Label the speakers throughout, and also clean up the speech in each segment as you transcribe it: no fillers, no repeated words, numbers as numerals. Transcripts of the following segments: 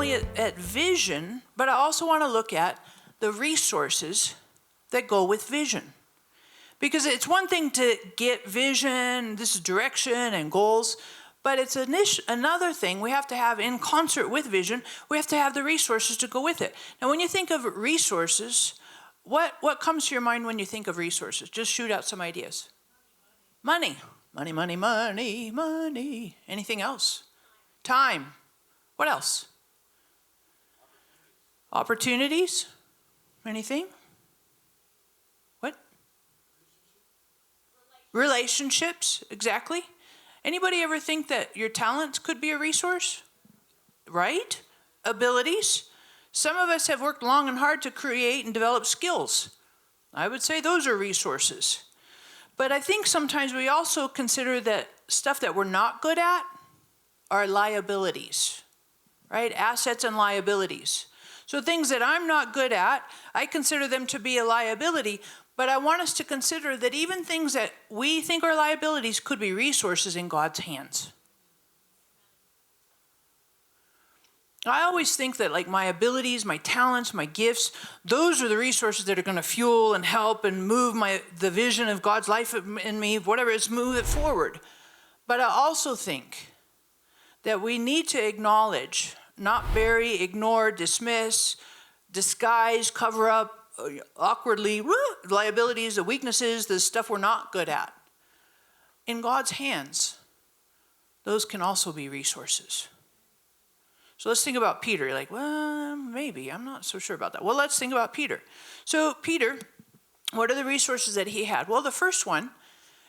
Speaker 1: only at vision, but I also want to look at the resources that go with vision. Because it's one thing to get vision, this is direction and goals, but it's another thing we have to have in concert with vision. We have to have the resources to go with it. Now, when you think of resources, what comes to your mind when you think of resources? Just shoot out some ideas. Money. Money, money, money, money. Anything else? Time. What else? Opportunities. Anything? What? Relationships. Exactly. Anybody ever think that your talents could be a resource? Right? Abilities. Some of us have worked long and hard to create and develop skills. I would say those are resources. But I think sometimes we also consider that stuff that we're not good at are liabilities, right? Assets and liabilities. So things that I'm not good at, I consider them to be a liability, but I want us to consider that even things that we think are liabilities could be resources in God's hands. I always think that like my abilities, my talents, my gifts, those are the resources that are going to fuel and help and move the vision of God's life in me, whatever it is, move it forward. But I also think that we need to acknowledge, not bury, ignore, dismiss, disguise, cover up, awkwardly, liabilities, the weaknesses, the stuff we're not good at. In God's hands, those can also be resources. So let's think about Peter. You're like, well, maybe. I'm not so sure about that. Well, let's think about Peter. So Peter, what are the resources that he had? Well, the first one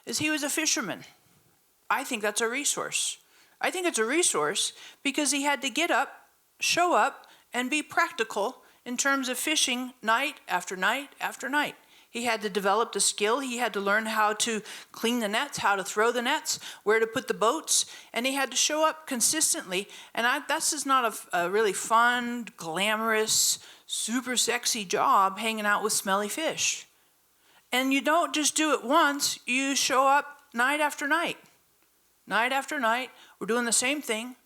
Speaker 1: is he was a fisherman. I think that's a resource. I think it's a resource because he had to get up, show up, and be practical in terms of fishing night after night after night. He had to develop the skill. He had to learn how to clean the nets, how to throw the nets, where to put the boats, and he had to show up consistently. And this is not a really fun, glamorous, super sexy job hanging out with smelly fish. And you don't just do it once. You show up night after night. Night after night, we're doing the same thing.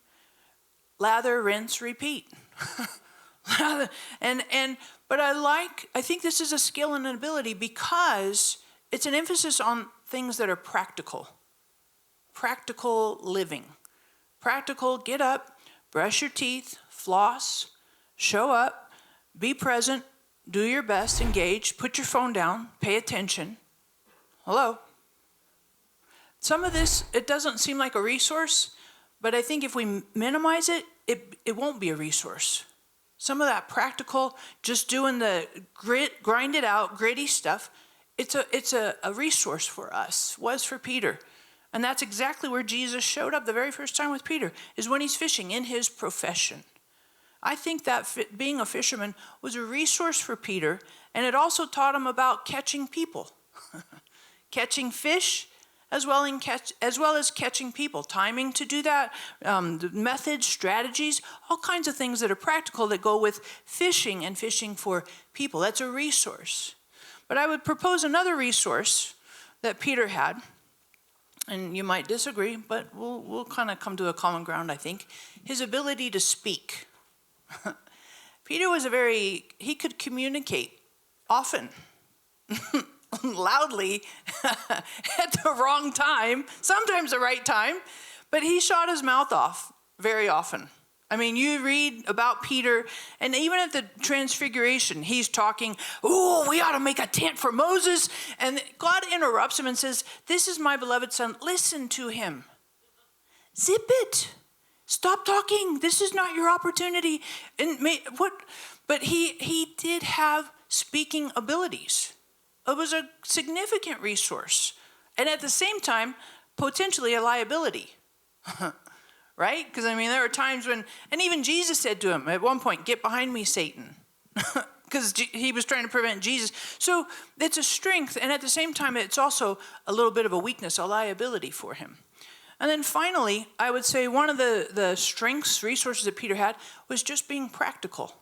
Speaker 1: Lather, rinse, repeat. But I think this is a skill and an ability because it's an emphasis on things that are practical. Practical living. Practical, get up, brush your teeth, floss, show up, be present, do your best, engage, put your phone down, pay attention. Hello? Some of this, it doesn't seem like a resource, but I think if we minimize it, it won't be a resource. Some of that practical, just doing the grind it out, gritty stuff, it's a resource for us, was for Peter. And that's exactly where Jesus showed up the very first time with Peter, is when he's fishing in his profession. I think that being a fisherman was a resource for Peter, and it also taught him about catching people. Catching fish, as well as catching people, timing to do that, the methods, strategies, all kinds of things that are practical that go with fishing and fishing for people. That's a resource. But I would propose another resource that Peter had, and you might disagree, but we'll kind of come to a common ground, I think. His ability to speak. Peter was he could communicate often. Loudly at the wrong time, sometimes the right time, but he shot his mouth off very often. I mean, you read about Peter, and even at the Transfiguration, he's talking, oh, we ought to make a tent for Moses, and God interrupts him and says, this is my beloved son, listen to him. Zip it. Stop talking. This is not your opportunity. But he did have speaking abilities. It was a significant resource. And at the same time, potentially a liability. Right? Because, there were times when, and even Jesus said to him at one point, get behind me, Satan. Because he was trying to prevent Jesus. So it's a strength, and at the same time, it's also a little bit of a weakness, a liability for him. And then finally, I would say one of the strengths, resources that Peter had was just being practical.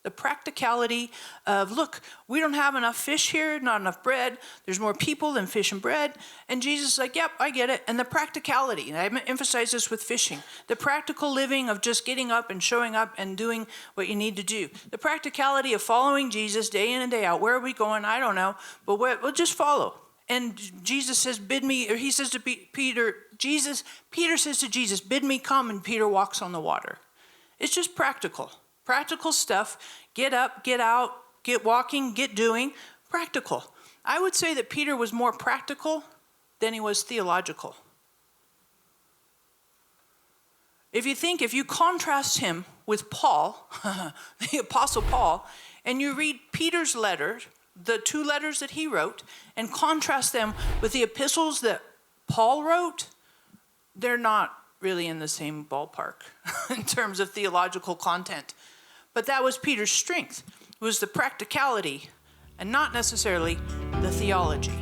Speaker 1: The practicality of, look, we don't have enough fish here, not enough bread. There's more people than fish and bread. And Jesus is like, yep, I get it. And the practicality, and I emphasize this with fishing, the practical living of just getting up and showing up and doing what you need to do. The practicality of following Jesus day in and day out. Where are we going? I don't know. But we'll just follow. And Jesus says, bid me, or he says to Peter says to Jesus, bid me come, and Peter walks on the water. It's just practical. Practical stuff. Get up, get out, get walking, get doing. Practical. I would say that Peter was more practical than he was theological. If you contrast him with Paul, the Apostle Paul, and you read Peter's letters, the 2 letters that he wrote, and contrast them with the epistles that Paul wrote, they're not really in the same ballpark in terms of theological content. But that was Peter's strength. It was the practicality and not necessarily the theology.